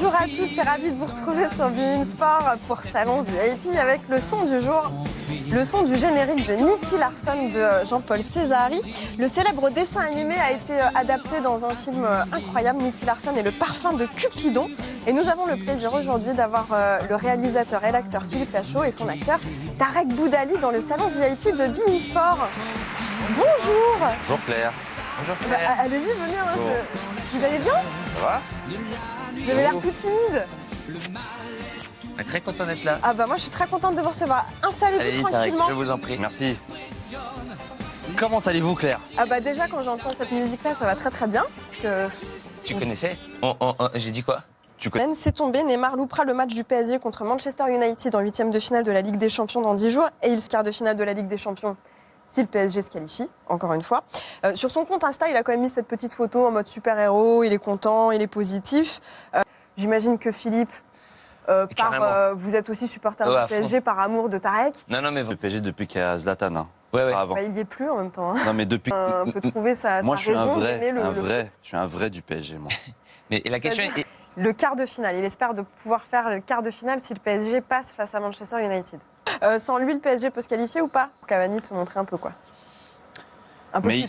Bonjour à tous, c'est ravi de vous retrouver sur beIN Sport pour Salon VIP avec le son du jour, le son du générique de Nicky Larson de Jean-Paul Césari. Le célèbre dessin animé a été adapté dans un film incroyable, Nicky Larson et le parfum de Cupidon. Et nous avons le plaisir aujourd'hui d'avoir le réalisateur et l'acteur Philippe Lachaud et son acteur Tarek Boudali dans le Salon VIP de beIN Sport. Bonjour. Bonjour Claire. Bonjour Claire. Allez-y, venez, hein, vous allez bien? Ça va? Vous avez l'air tout timide. On est très content d'être là. Ah bah moi je suis très contente de vous recevoir. Installez-vous tranquillement. Je vous en prie. Merci. Comment allez-vous Claire? Ah bah déjà quand j'entends cette musique-là, ça va très très bien. Parce que... Tu connaissais? J'ai dit quoi? C'est tombé, Neymar loupera le match du PSG contre Manchester United en 8e de finale de la Ligue des Champions dans 10 jours et il se quart de finale de la Ligue des Champions si le PSG se qualifie, encore une fois. Sur son compte Insta, il a quand même mis cette petite photo en mode super-héros, il est content, il est positif. J'imagine que Philippe, vous êtes aussi supporter du PSG par amour de Tarek. Non, mais le PSG depuis qu'il y a Zlatan. Hein. Ouais. Avant. Bah, il n'y est plus en même temps. Hein. Non, mais depuis. On peut trouver sa moi, je suis raison un vrai, d'aimer le je suis un vrai du PSG, moi. Mais la question est... Le quart de finale, il espère de pouvoir faire le quart de finale si le PSG passe face à Manchester United. Sans lui, le PSG peut se qualifier ou pas? Cavani te montrer un peu quoi. Un peu, mais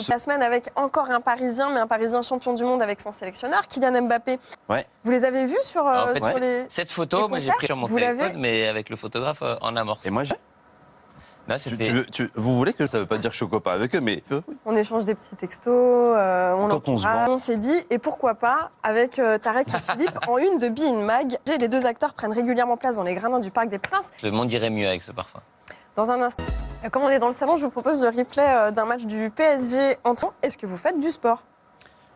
la semaine avec encore un Parisien, mais un Parisien champion du monde avec son sélectionneur, Kylian Mbappé. Ouais. Vous les avez vus sur, sur les... Cette photo, moi j'ai pris sur mon téléphone, mais avec le photographe en amorce. Et moi, vous voulez que ça veut pas dire que je suis copain avec eux, mais... On échange des petits textos, on s'est dit, et pourquoi pas, avec Tarek et Philippe, en une de beIN Mag, les deux acteurs prennent régulièrement place dans les gradins du Parc des Princes. Le monde irait mieux avec ce parfum. Dans un instant. Comme on est dans le salon, je vous propose le replay d'un match du PSG en temps. Est-ce que vous faites du sport?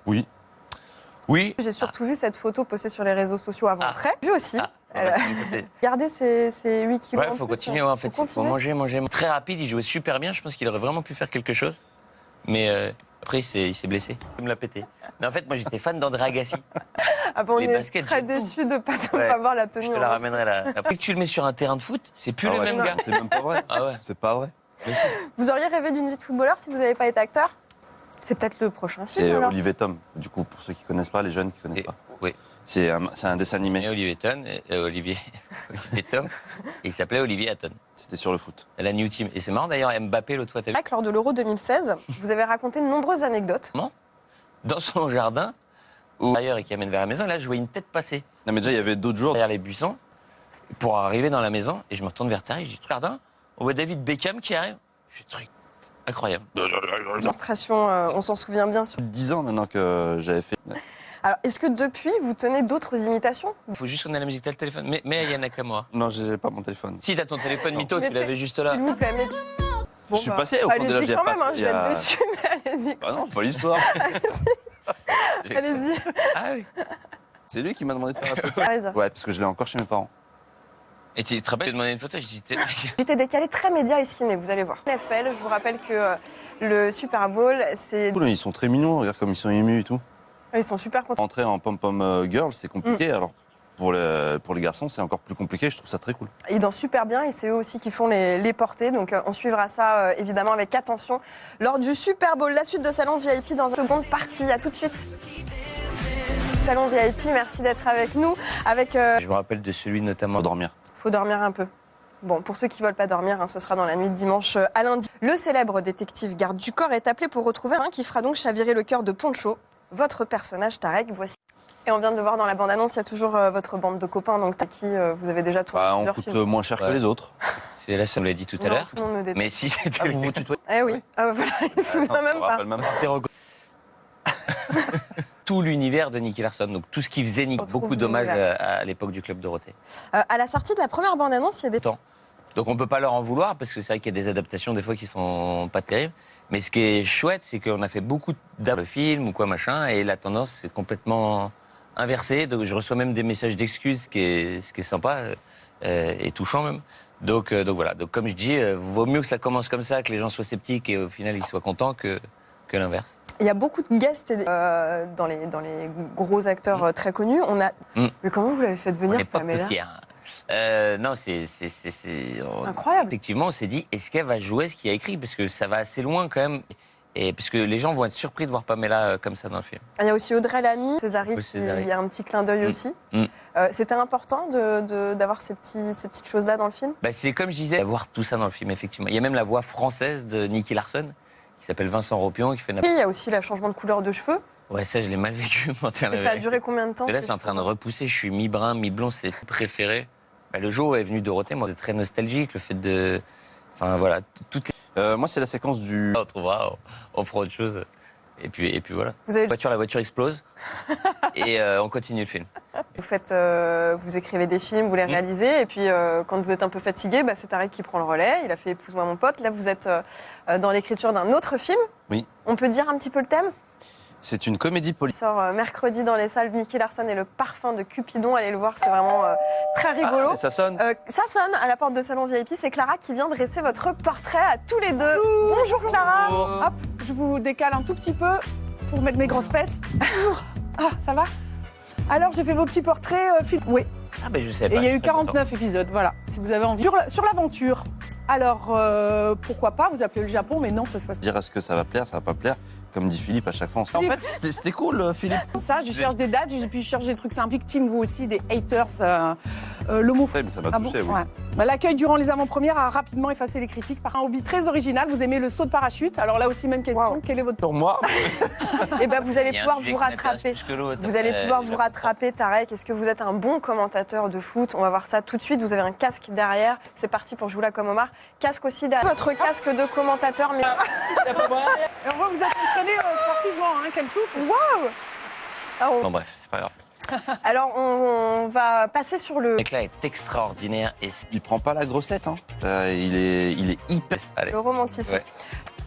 Oui. J'ai surtout vu cette photo postée sur les réseaux sociaux avant-après. Vu aussi. Regardez ces 8 kilos. Ouais, il faut continuer. En fait, il faut manger. Très rapide, il jouait super bien. Je pense qu'il aurait vraiment pu faire quelque chose. Mais après, il s'est blessé. Il me l'a pété. Mais en fait, moi, j'étais fan d'André Agassi. Ah bah on est très déçus de ne pas avoir la tenue. Je te la ramènerai là. Après que tu le mets sur un terrain de foot, c'est plus le même gars. C'est même pas vrai. Ah ouais. C'est pas vrai. Vous auriez rêvé d'une vie de footballeur si vous n'avez pas été acteur? C'est peut-être le prochain film. C'est Olivier Tom. Du coup, pour ceux qui connaissent pas, les jeunes qui connaissent pas. Oui. C'est un dessin animé. Et Olivier Tom, et il s'appelait Olivier Hatton. C'était sur le foot. La New Team. Et c'est marrant d'ailleurs, Mbappé l'autre fois, t'as vu? Lors de l'Euro 2016, vous avez raconté de nombreuses anecdotes. Dans son jardin, ou ailleurs et qui amène vers la maison, là je voyais une tête passer. Non mais déjà il y avait d'autres joueurs derrière les buissons pour arriver dans la maison et je me retourne vers Tarek, je dis jardin, on voit David Beckham qui arrive. Je dis truc incroyable. Démonstration, on s'en souvient bien. Sur 10 ans maintenant que j'avais fait. Alors est-ce que depuis vous tenez d'autres imitations? Il faut juste qu'on ait la musique, t'as le téléphone. Mais Aya Nakamura. Non, j'ai pas mon téléphone. Si t'as ton téléphone mytho, tu l'avais juste là. S'il vous plaît, mais... Bon, je suis passé au cours de la allez-y quand même, hein, je vais être dessus, mais allez-y. Ah non, pas l'histoire. Allez-y. Ah oui. C'est lui qui m'a demandé de faire la photo. Ouais, parce que je l'ai encore chez mes parents. Et tu te rappelles de demander une photo? J'étais décalé très média et ciné, vous allez voir. NFL, je vous rappelle que le Super Bowl, c'est... Ils sont très mignons, regarde comme ils sont émus et tout. Ils sont super contents. Entrer en pom-pom girl, c'est compliqué, alors pour les garçons, c'est encore plus compliqué, je trouve ça très cool. Ils dansent super bien et c'est eux aussi qui font les portées, donc on suivra ça évidemment avec attention lors du Super Bowl. La suite de Salon VIP dans une seconde partie, à tout de suite. Salon VIP, merci d'être avec nous. Je me rappelle de celui notamment... Dormir. Faut dormir un peu. Bon, pour ceux qui ne veulent pas dormir, ce sera dans la nuit de dimanche à lundi. Le célèbre détective garde du corps est appelé pour retrouver un qui fera donc chavirer le cœur de Poncho, votre personnage Tarek. Voici. Et on vient de le voir dans la bande-annonce, il y a toujours votre bande de copains, donc à qui vous avez déjà tourné on coûte moins cher que les autres. C'est là, ça me l'a dit tout à l'heure. Mais si c'était... vous vous tutoyez? Eh oui, voilà, il se souvient même pas. Tout l'univers de Nicky Larson, donc tout ce qui faisait Nicky, beaucoup d'hommages à l'époque du Club Dorothée. À la sortie de la première bande-annonce, il y a des... Donc on peut pas leur en vouloir, parce que c'est vrai qu'il y a des adaptations des fois qui sont pas terribles. Mais ce qui est chouette, c'est qu'on a fait beaucoup de films ou quoi machin, et la tendance c'est complètement inversée. Donc je reçois même des messages d'excuses, ce qui est sympa et touchant même. Donc voilà. Donc comme je dis, vaut mieux que ça commence comme ça, que les gens soient sceptiques et au final ils soient contents que l'inverse. Il y a beaucoup de guests dans les gros acteurs très connus. Mais comment vous l'avez fait venir, on n'est pas Pamela? peu fiers. Non, c'est incroyable. Effectivement, on s'est dit, est-ce qu'elle va jouer ce qu'il y a écrit? Parce que ça va assez loin quand même. Et parce que les gens vont être surpris de voir Pamela comme ça dans le film. Il y a aussi Audrey Lamy, Césari, Oui, Césari. il y a un petit clin d'œil aussi. C'était important d'avoir ces petites choses-là dans le film. Bah, c'est comme je disais, voir tout ça dans le film, effectivement. Il y a même la voix française de Nicky Larson, qui s'appelle Vincent Ropion, qui fait Et il y a aussi le changement de couleur de cheveux. Ouais, ça, je l'ai mal vécu. Et ça a duré combien de temps Et là, c'est en train de repousser. Je suis mi-brun, mi-blond, c'est préféré. Bah, le jour où est venue Dorothée, moi, c'est très nostalgique, le fait de... Enfin, voilà, toutes les... Moi, c'est la séquence du... On trouvera, on fera autre chose. Et puis voilà. Vous avez... La voiture explose. Et on continue le film. Vous écrivez des films, vous les réalisez, et puis quand vous êtes un peu fatigué, bah, c'est Tarek qui prend le relais. Il a fait Épouse-moi mon pote. Là, vous êtes dans l'écriture d'un autre film. Oui. On peut dire un petit peu le thème? C'est une comédie Il politique. sort mercredi dans les salles. Nicky Larson et le parfum de Cupidon. Allez le voir, c'est vraiment très rigolo. Ah, ça sonne. Ça sonne à la porte de Salon VIP. C'est Clara qui vient dresser votre portrait à tous les deux. Bonjour Clara. Hop, je vous décale un tout petit peu pour mettre mes grosses fesses. Bonjour. Ah, ça va? Alors, j'ai fait vos petits portraits. Oui. Ah, ben je sais pas. Et il y a eu je suis très 49 épisodes, voilà, si vous avez envie. Sur l'aventure, alors, pourquoi pas, vous appelez le Japon, mais non, ça se passe Dire est-ce que ça va plaire, ça va pas plaire. Comme dit Philippe à chaque fois. En fait, c'était cool, Philippe. comme ça. Je cherche des dates, et puis je cherche des trucs. Ça implique, Team, vous aussi, des haters, l'homophobie. Mais ça m'a Ah bon? touché, oui. Ouais. Bah, l'accueil durant les avant-premières a rapidement effacé les critiques par un hobby très original. Vous aimez le saut de parachute. Alors là aussi, même question. Wow. Quel est votre... Pour moi, Et ben vous allez Il y a un pouvoir sujet vous qui m'intéresse rattraper. plus que l'autre. Vous allez pouvoir vous rattraper, Tarek. Est-ce que vous êtes un bon commentateur de foot? On va voir ça tout de suite. Vous avez un casque derrière. C'est parti pour jouer là comme Omar. Casque aussi derrière. Votre casque de commentateur. Mais... Et on voit que vous êtes entraîné sportivement, hein, quel souffle. Waouh! Ah, on- Bon, bref, c'est pas grave. Alors, on va passer sur le, Le mec là est extraordinaire et il prend pas la grosse tête. Hein. Il est hyper Allez. le romantisme. Ouais.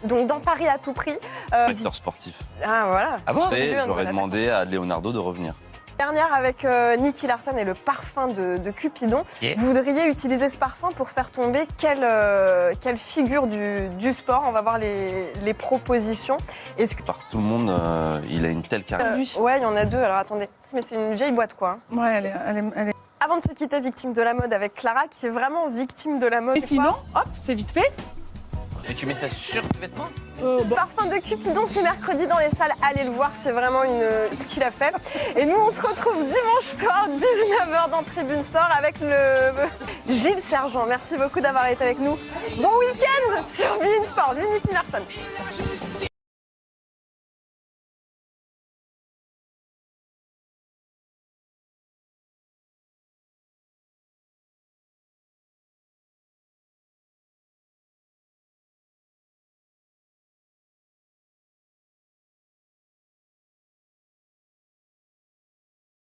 Donc, dans Paris à tout prix. acteur sportif. Ah, voilà. Ah bon? Et Lui, on j'aurais en a demandé à Leonardo de revenir. Dernière avec Nicky Larson et le parfum de Cupidon. Yeah. Vous voudriez utiliser ce parfum pour faire tomber quelle figure du sport? On va voir les propositions. Est-ce que... Par tout le monde, il a une telle carrière. Ouais, il y en a deux. Alors, attendez. Mais c'est une vieille boîte, quoi. Ouais, elle est... Avant de se quitter, victime de la mode avec Clara, qui est vraiment victime de la mode. Et sinon, hop, c'est vite fait. Mais tu mets ça sur tes vêtements? Bon. Parfum de Cupidon, c'est mercredi dans les salles. Allez le voir, c'est vraiment ce qu'il a fait. Et nous, on se retrouve dimanche soir, 19h dans Tribune Sport avec le Gilles Sergent. Merci beaucoup d'avoir été avec nous. Bon week-end sur Bein Sport. Vive Nicky Larson.